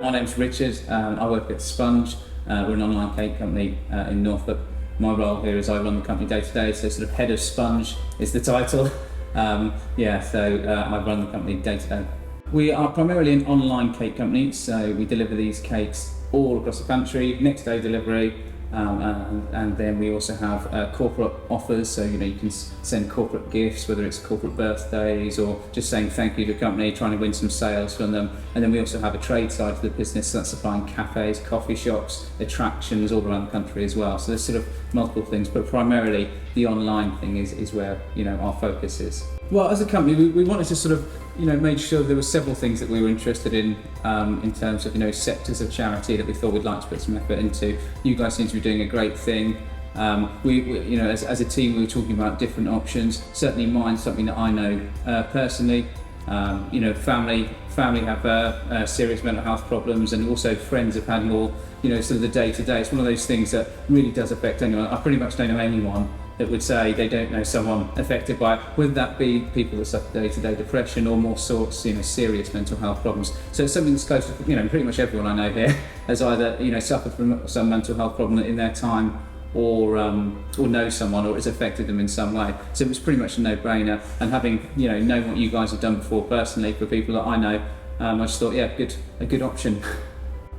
My name's Richard. I work at Sponge. We're an online cake company in Norfolk. My role here is I run the company day to day, so sort of head of Sponge is the title. I run the company day to day. We are primarily an online cake company, so we deliver these cakes all across the country, next day delivery, and then we also have corporate offers, so you can send corporate gifts, whether it's corporate birthdays or just saying thank you to the company, trying to win some sales from them. And then we also have a trade side to the business, so that's supplying cafes, coffee shops, attractions all around the country as well. So there's sort of multiple things, but primarily the online thing is where our focus is. Well, as a company, we wanted to sort of make sure there were several things that we were interested in terms of sectors of charity that we thought we'd like to put some effort into. You guys seem to be doing a great thing. We as a team, we were talking about different options. Certainly, mine's something that I know personally. Family have serious mental health problems, and also friends have had more. Sort of the day to day. It's one of those things that really does affect anyone. I pretty much don't know anyone that would say they don't know someone affected by it, whether that be people that suffer day-to-day depression or more sorts, serious mental health problems. So it's something that's close to, pretty much everyone I know here has either, suffered from some mental health problem in their time or know someone or it's affected them in some way. So it was pretty much a no-brainer. And having, known what you guys have done before personally for people that I know, I just thought, a good option.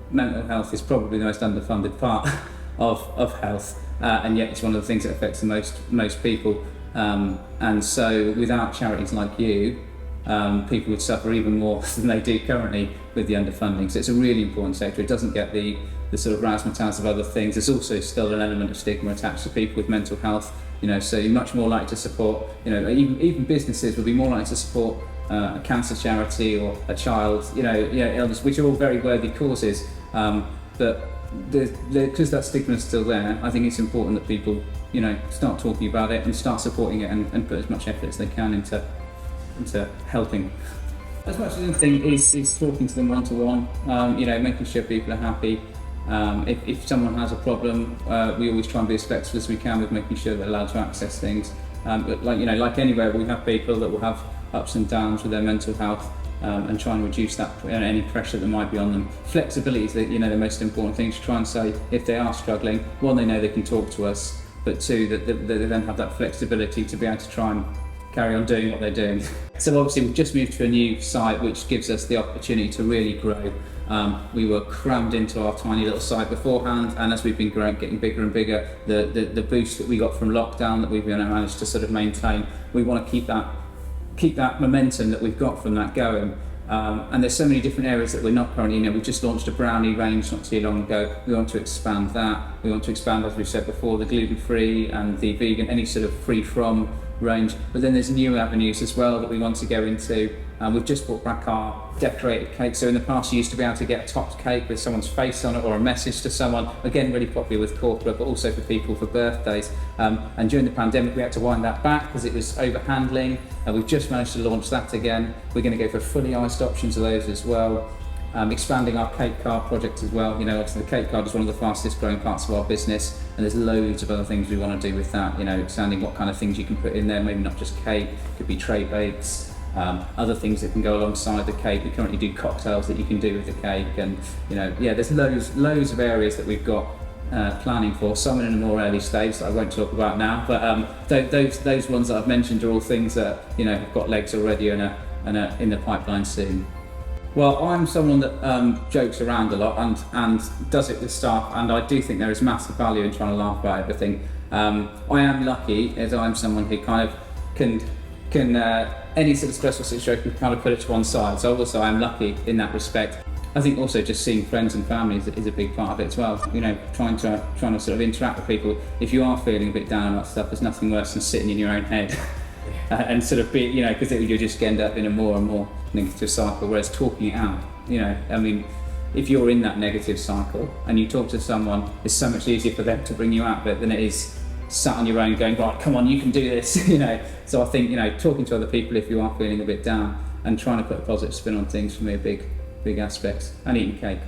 Mental health is probably the most underfunded part of health. And yet it's one of the things that affects the most people, and so without charities like you, people would suffer even more than they do currently with the underfunding. So it's a really important sector. It doesn't get the sort of razzmatazz of other things. There's also still an element of stigma attached to people with mental health. So you're much more likely to support. Even businesses would be more likely to support a cancer charity or a child. Illness, which are all very worthy causes, but because that stigma is still there, I think it's important that people, start talking about it and start supporting it and put as much effort as they can into helping. As much as anything is talking to them one-to-one, making sure people are happy. If someone has a problem, we always try and be as flexible as we can with making sure they're allowed to access things. But like anywhere, we have people that will have ups and downs with their mental health. And try and reduce that any pressure that might be on them. Flexibility is the most important thing to try and say if they are struggling. One, they know they can talk to us, but two, that they then have that flexibility to be able to try and carry on doing what they're doing. So obviously we've just moved to a new site which gives us the opportunity to really grow. We were crammed into our tiny little site beforehand, and as we've been growing, getting bigger and bigger, the boost that we got from lockdown that we've managed to sort of maintain, we want to keep that momentum that we've got from that going. And there's so many different areas that we're not currently, we've just launched a brownie range not too long ago. We want to expand that. We want to expand, as we've said before, the gluten-free and the vegan, any sort of free-from range. But then there's new avenues as well that we want to go into. We've just brought back our decorated cake. So in the past you used to be able to get a topped cake with someone's face on it or a message to someone, again really popular with corporate, but also for people for birthdays. And during the pandemic we had to wind that back because it was over-handling, and we've just managed to launch that again. We're going to go for fully iced options of those as well. Expanding our cake card project as well. Obviously the cake card is one of the fastest growing parts of our business, and there's loads of other things we want to do with that. Expanding what kind of things you can put in there, maybe not just cake, could be tray bakes, other things that can go alongside the cake. We currently do cocktails that you can do with the cake, and there's loads of areas that we've got planning for. Some in a more early stage that I won't talk about now, but those ones that I've mentioned are all things that have got legs already and are in the pipeline soon. Well, I'm someone that jokes around a lot and does it with staff, and I do think there is massive value in trying to laugh about everything. I am lucky as I'm someone who kind of can any sort of stressful situation kind of put it to one side. So also I'm lucky in that respect. I think also just seeing friends and family is a big part of it as well. Trying to sort of interact with people. If you are feeling a bit down on that stuff, there's nothing worse than sitting in your own head and sort of be, because you just end up in a more and more negative cycle. Whereas talking it out, if you're in that negative cycle and you talk to someone, it's so much easier for them to bring you out of it than it is sat on your own going, right, come on, you can do this. So I think talking to other people if you are feeling a bit down and trying to put a positive spin on things for me a big aspect, and eating cake.